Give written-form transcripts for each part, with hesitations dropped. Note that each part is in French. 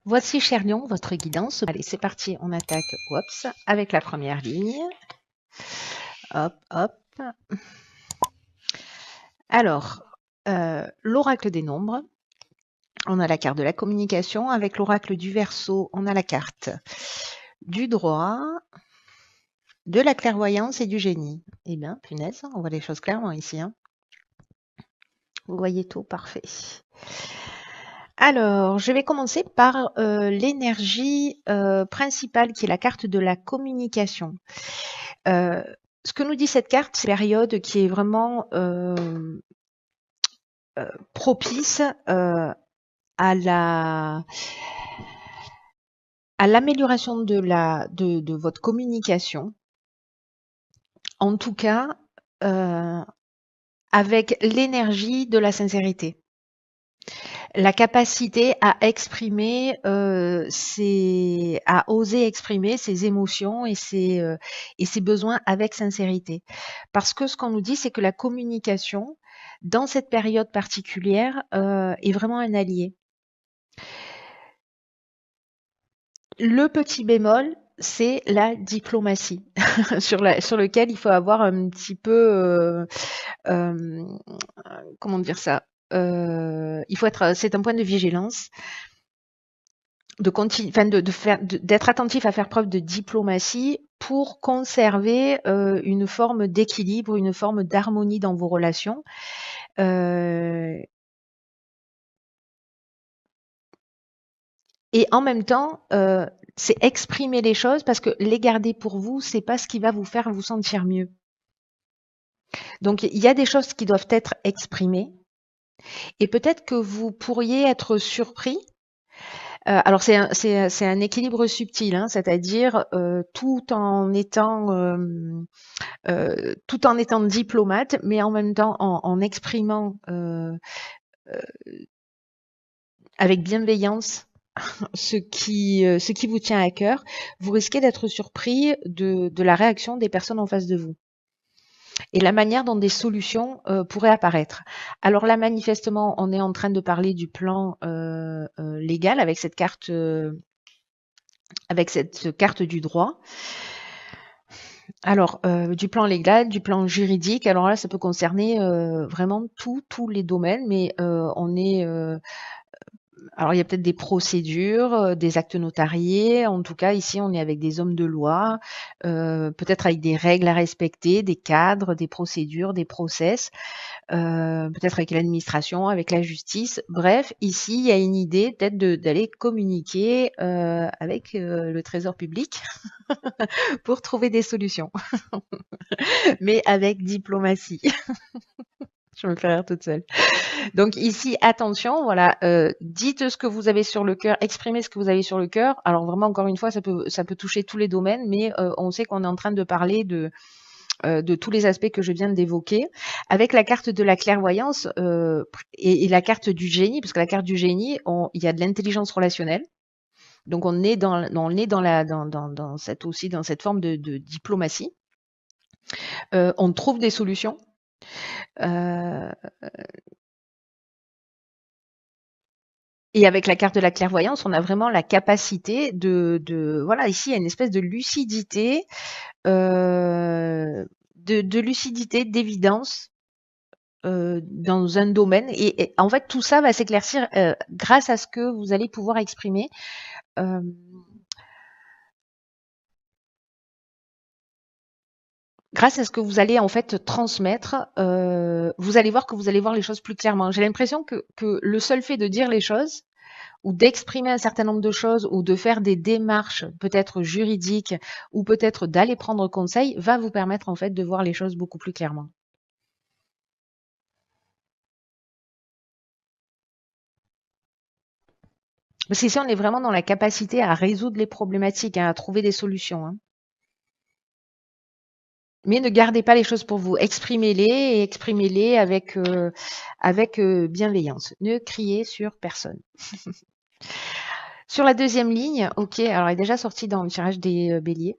Voici, cher lion, votre guidance. Allez, c'est parti, on attaque oups, avec la première ligne. Hop, hop. Alors, l'oracle des nombres. On a la carte de la communication. Avec l'oracle du Verseau, on a la carte du droit, de la clairvoyance et du génie. Eh bien, punaise, on voit les choses clairement ici. Hein. Vous voyez tout, parfait. Alors, je vais commencer par l'énergie principale qui est la carte de la communication. Ce que nous dit cette carte, c'est une période qui est vraiment propice à l'amélioration de votre communication. En tout cas, avec l'énergie de la sincérité. La capacité à exprimer, à oser exprimer ses émotions et ses besoins avec sincérité. Parce que ce qu'on nous dit, c'est que la communication, dans cette période particulière, est vraiment un allié. Le petit bémol, c'est la diplomatie, sur lequel il faut avoir un petit peu, comment dire ça? C'est un point de vigilance, d'être attentif à faire preuve de diplomatie pour conserver une forme d'équilibre, une forme d'harmonie dans vos relations. Et en même temps, c'est exprimer les choses parce que les garder pour vous, c'est pas ce qui va vous faire vous sentir mieux. Donc il y a des choses qui doivent être exprimées et peut-être que vous pourriez être surpris. Alors c'est un équilibre subtil, hein, c'est-à-dire tout en étant diplomate, mais en même temps en exprimant avec bienveillance ce qui vous tient à cœur, vous risquez d'être surpris de la réaction des personnes en face de vous et la manière dont des solutions pourraient apparaître. Alors là, manifestement, on est en train de parler du plan légal avec cette carte du droit. Alors, du plan légal, du plan juridique, alors là, ça peut concerner vraiment tous les domaines, mais alors il y a peut-être des procédures, des actes notariés. En tout cas, ici, on est avec des hommes de loi, peut-être avec des règles à respecter, des cadres, des procédures, des process, peut-être avec l'administration, avec la justice. Bref, ici, il y a une idée peut-être d'aller communiquer avec le trésor public pour trouver des solutions, mais avec diplomatie. Je me fais rire toute seule. Donc ici, attention, voilà, dites ce que vous avez sur le cœur, exprimez ce que vous avez sur le cœur. Alors vraiment, encore une fois, ça peut toucher tous les domaines, mais on sait qu'on est en train de parler de tous les aspects que je viens d'évoquer. Avec la carte de la clairvoyance et la carte du génie, parce que la carte du génie, il y a de l'intelligence relationnelle. Donc on est dans cette forme de diplomatie. On trouve des solutions. Et avec la carte de la clairvoyance, on a vraiment la capacité voilà, ici il y a une espèce de lucidité, de lucidité, d'évidence dans un domaine. Et en fait, tout ça va s'éclaircir grâce à ce que vous allez pouvoir exprimer. Grâce à ce que vous allez en fait transmettre, vous allez voir que vous allez voir les choses plus clairement. J'ai l'impression que le seul fait de dire les choses ou d'exprimer un certain nombre de choses ou de faire des démarches peut-être juridiques ou peut-être d'aller prendre conseil va vous permettre en fait de voir les choses beaucoup plus clairement. Parce qu'ici, on est vraiment dans la capacité à résoudre les problématiques, hein, à trouver des solutions. Hein. Mais ne gardez pas les choses pour vous. Exprimez-les et exprimez-les avec bienveillance. Ne criez sur personne. Sur la deuxième ligne, ok, alors elle est déjà sortie dans le tirage des béliers,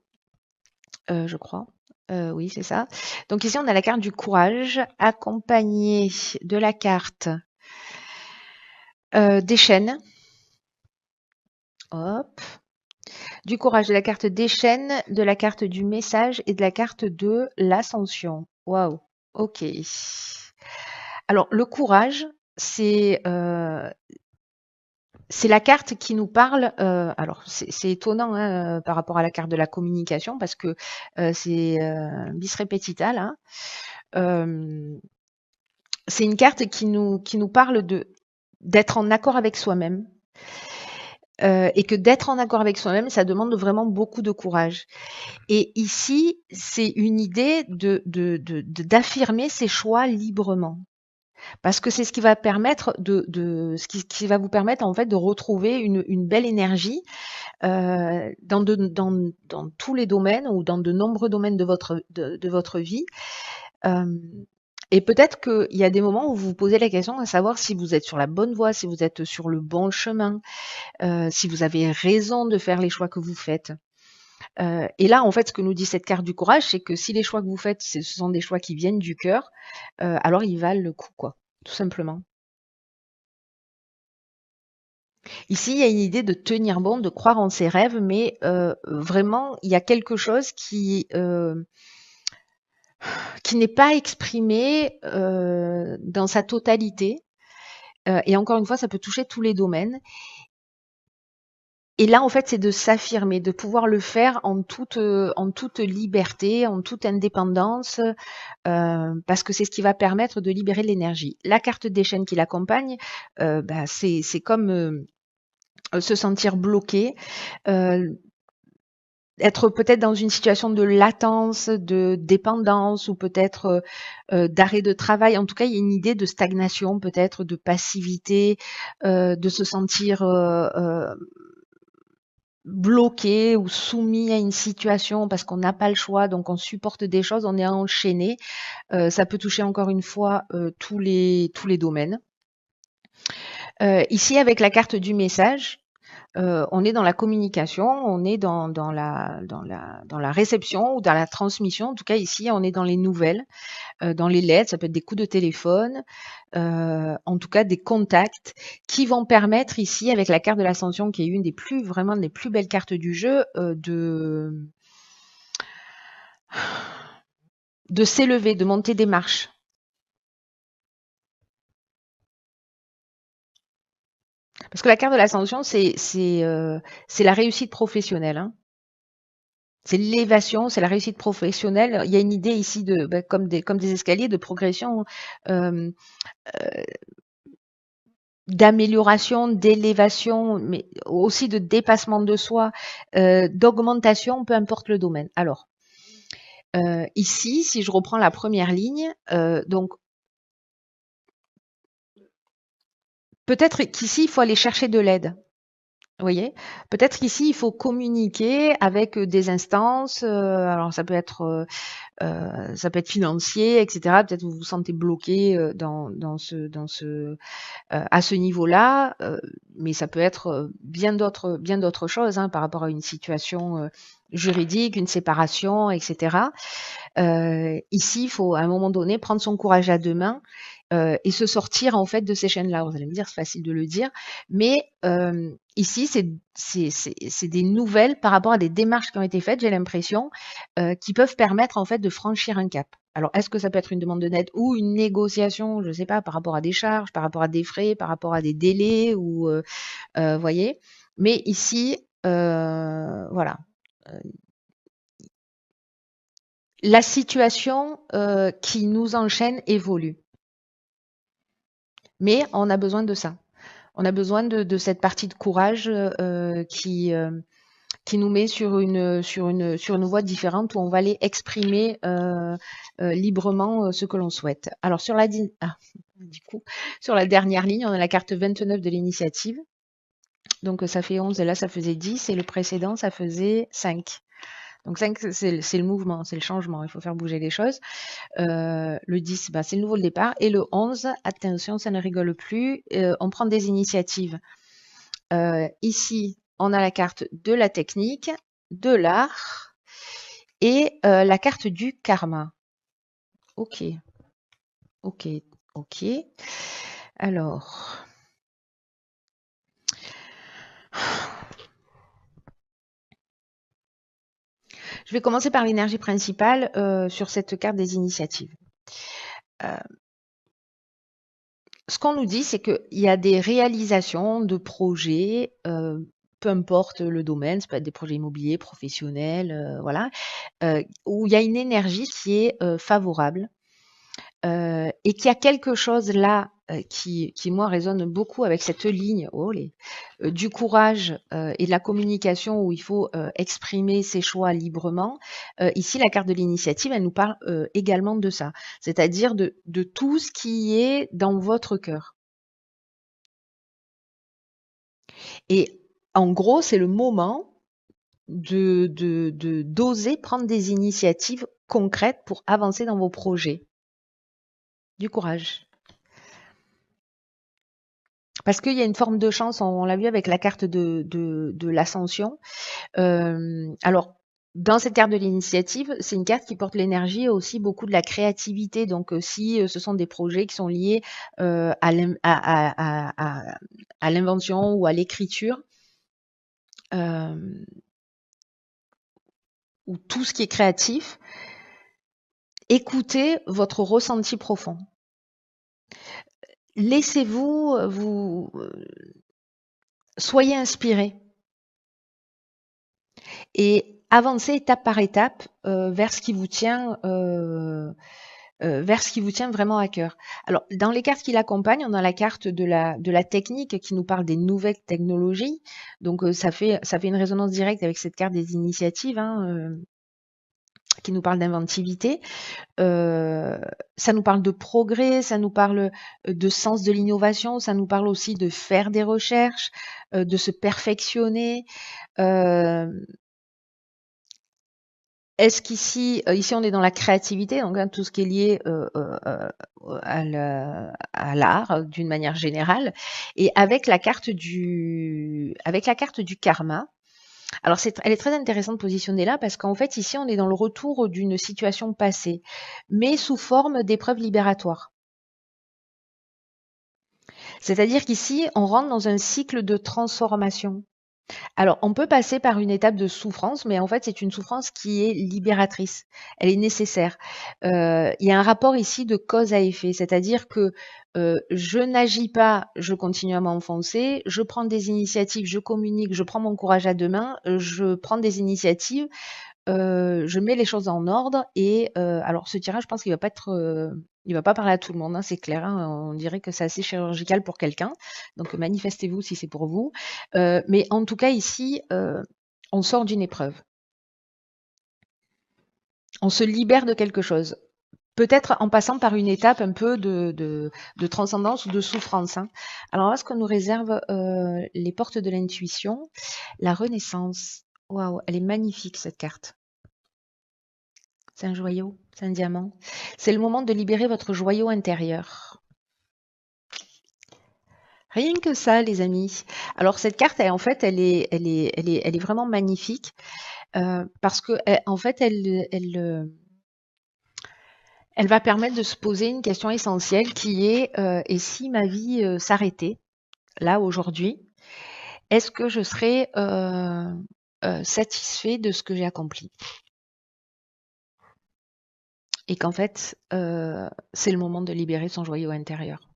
je crois. Oui, c'est ça. Donc ici, on a la carte du courage, accompagnée de la carte des chaînes. Hop. Du courage, de la carte des chaînes, de la carte du message et de la carte de l'ascension. Waouh. Ok. Alors, le courage, c'est c'est la carte qui nous parle. Alors, c'est étonnant hein, par rapport à la carte de la communication parce que c'est bis repetita là. Euh, c'est une carte qui nous parle de d'être en accord avec soi-même. Et que d'être en accord avec soi-même, ça demande vraiment beaucoup de courage. Et ici, c'est une idée d'affirmer ses choix librement. Parce que c'est ce qui va permettre qui va vous permettre en fait de retrouver une belle énergie dans tous les domaines ou dans de nombreux domaines de votre vie. Euh, et peut-être qu'il y a des moments où vous vous posez la question à savoir si vous êtes sur la bonne voie, si vous êtes sur le bon chemin, si vous avez raison de faire les choix que vous faites. Et là, en fait, ce que nous dit cette carte du courage, c'est que si les choix que vous faites, ce sont des choix qui viennent du cœur, alors ils valent le coup, quoi, tout simplement. Ici, il y a une idée de tenir bon, de croire en ses rêves, mais vraiment, il y a quelque chose qui n'est pas exprimé dans sa totalité. Et encore une fois, ça peut toucher tous les domaines. Et là, en fait, c'est de s'affirmer, de pouvoir le faire en toute liberté, en toute indépendance, parce que c'est ce qui va permettre de libérer de l'énergie. La carte des chaînes qui l'accompagne, bah, c'est comme se sentir bloqué, euh, être peut-être dans une situation de latence, de dépendance ou peut-être d'arrêt de travail. En tout cas, il y a une idée de stagnation, peut-être de passivité, de se sentir bloqué ou soumis à une situation parce qu'on n'a pas le choix, donc on supporte des choses, on est enchaîné. Ça peut toucher encore une fois tous les domaines. Ici, avec la carte du message, on est dans la communication, on est dans la réception ou dans la transmission. En tout cas, ici, on est dans les nouvelles, dans les lettres, ça peut être des coups de téléphone, en tout cas des contacts qui vont permettre ici, avec la carte de l'ascension, qui est une des plus vraiment des plus belles cartes du jeu, de s'élever, de monter des marches. Parce que la carte de l'ascension, c'est la réussite professionnelle. Hein. C'est l'élévation, c'est la réussite professionnelle. Il y a une idée ici de, bah, comme des escaliers de progression, euh, d'amélioration, d'élévation, mais aussi de dépassement de soi, d'augmentation, peu importe le domaine. Alors, ici, si je reprends la première ligne, donc peut-être qu'ici, il faut aller chercher de l'aide. Vous voyez? Peut-être qu'ici, il faut communiquer avec des instances. Alors, ça peut être financier, etc. Peut-être vous vous sentez bloqué à ce niveau-là, mais ça peut être bien d'autres choses hein, par rapport à une situation juridique, une séparation, etc. Ici, il faut à un moment donné prendre son courage à deux mains et se sortir en fait de ces chaînes-là. Vous allez me dire, c'est facile de le dire, mais ici, c'est des nouvelles par rapport à des démarches qui ont été faites, j'ai l'impression, qui peuvent permettre en fait de franchir un cap. Alors, est-ce que ça peut être une demande de aide ou une négociation, je ne sais pas, par rapport à des charges, par rapport à des frais, par rapport à des délais, ou voyez. Mais ici, voilà, la situation qui nous enchaîne évolue. Mais on a besoin de ça. On a besoin de cette partie de courage qui nous met sur une voie différente où on va aller exprimer librement ce que l'on souhaite. Alors du coup, sur la dernière ligne, on a la carte 29 de l'initiative. Donc ça fait 11 et là ça faisait 10 et le précédent ça faisait 5. Donc 5 c'est le mouvement, c'est le changement, il faut faire bouger les choses. Le 10, bah, c'est le nouveau départ. Et le 11, attention, ça ne rigole plus, on prend des initiatives. Ici, on a la carte de la technique, de l'art et la carte du karma. Ok, ok, ok. Alors, Je vais commencer par l'énergie principale sur cette carte des initiatives. Ce qu'on nous dit, c'est qu'il y a des réalisations de projets, peu importe le domaine, ça peut être des projets immobiliers, professionnels, voilà, où il y a une énergie qui est favorable et qu'il y a quelque chose là qui moi résonne beaucoup avec cette ligne du courage et de la communication où il faut exprimer ses choix librement. Ici, la carte de l'initiative, elle nous parle également de ça, c'est-à-dire de tout ce qui est dans votre cœur. Et en gros, c'est le moment d'oser prendre des initiatives concrètes pour avancer dans vos projets. Du courage. Parce qu'il y a une forme de chance, on l'a vu avec la carte de l'ascension. Alors, dans cette carte de l'initiative, c'est une carte qui porte l'énergie et aussi beaucoup de la créativité. Donc, si ce sont des projets qui sont liés à l'invention ou à l'écriture, ou tout ce qui est créatif, écoutez votre ressenti profond. Laissez-vous, soyez inspiré et avancez étape par étape vers ce qui vous tient vraiment à cœur. Alors, dans les cartes qui l'accompagnent, on a la carte de la technique qui nous parle des nouvelles technologies. Donc, ça fait une résonance directe avec cette carte des initiatives qui nous parle d'inventivité. Ça nous parle de progrès, ça nous parle de sens de l'innovation, ça nous parle aussi de faire des recherches, de se perfectionner. Est-ce qu'ici, ici on est dans la créativité, donc tout ce qui est lié à l'art d'une manière générale, et avec la carte du karma. Alors elle est très intéressante positionnée là parce qu'en fait ici on est dans le retour d'une situation passée, mais sous forme d'épreuve libératoire. C'est-à-dire qu'ici on rentre dans un cycle de transformation. Alors, on peut passer par une étape de souffrance, mais en fait, c'est une souffrance qui est libératrice. Elle est nécessaire. Il y a un rapport ici de cause à effet, c'est-à-dire que je n'agis pas, je continue à m'enfoncer, je prends des initiatives, je communique, je prends mon courage à deux mains, je prends des initiatives, je mets les choses en ordre et alors ce tirage, je pense qu'il va pas être, il va pas parler à tout le monde, hein, c'est clair, hein, on dirait que c'est assez chirurgical pour quelqu'un, donc manifestez-vous si c'est pour vous. Mais en tout cas ici, on sort d'une épreuve. On se libère de quelque chose. Peut-être en passant par une étape un peu de transcendance ou de souffrance. Hein. Alors là, ce qu'on nous réserve les portes de l'intuition, la renaissance. Waouh, elle est magnifique cette carte. C'est un joyau, c'est un diamant. C'est le moment de libérer votre joyau intérieur. Rien que ça, les amis. Alors cette carte, en fait, elle est vraiment magnifique parce que, en fait, elle va permettre de se poser une question essentielle qui est et si ma vie s'arrêtait là aujourd'hui, est-ce que je serais satisfait de ce que j'ai accompli? Et qu'en fait, c'est le moment de libérer son joyau intérieur.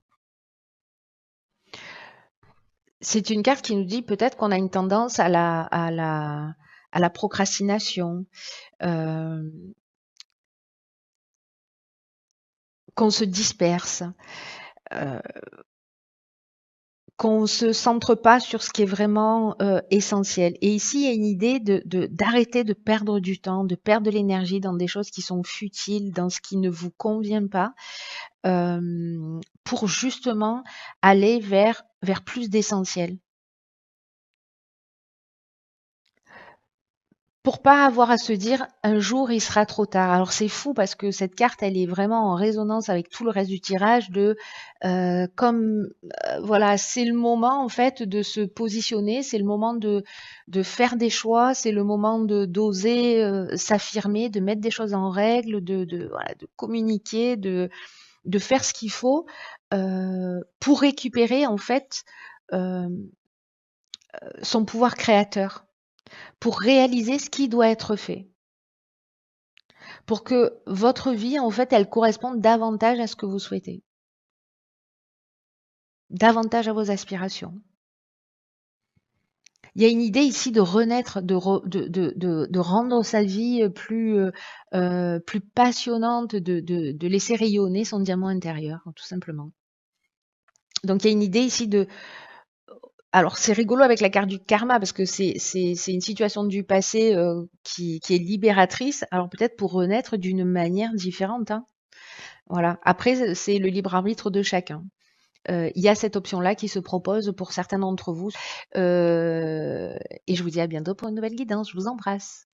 C'est une carte qui nous dit peut-être qu'on a une tendance à la procrastination, euh, qu'on se disperse, euh, qu'on ne se centre pas sur ce qui est vraiment essentiel. Et ici, il y a une idée d'arrêter de perdre du temps, de perdre de l'énergie dans des choses qui sont futiles, dans ce qui ne vous convient pas, pour justement aller vers plus d'essentiel. Pour pas avoir à se dire un jour il sera trop tard. Alors c'est fou parce que cette carte elle est vraiment en résonance avec tout le reste du tirage comme voilà, c'est le moment en fait de se positionner, c'est le moment de faire des choix, c'est le moment de d'oser s'affirmer, de mettre des choses en règle, voilà, de communiquer, de faire ce qu'il faut pour récupérer en fait euh, son pouvoir créateur, pour réaliser ce qui doit être fait. pour que votre vie, en fait, elle corresponde davantage à ce que vous souhaitez, davantage à vos aspirations. Il y a une idée ici de renaître, de rendre sa vie plus passionnante, de laisser rayonner son diamant intérieur, tout simplement. Donc il y a une idée ici de... Alors c'est rigolo avec la carte du karma parce que c'est une situation du passé qui est libératrice. Alors peut-être pour renaître d'une manière différente, hein. Voilà. Après c'est le libre arbitre de chacun. Il y a cette option-là qui se propose pour certains d'entre vous. Et je vous dis à bientôt pour une nouvelle guidance. Je vous embrasse.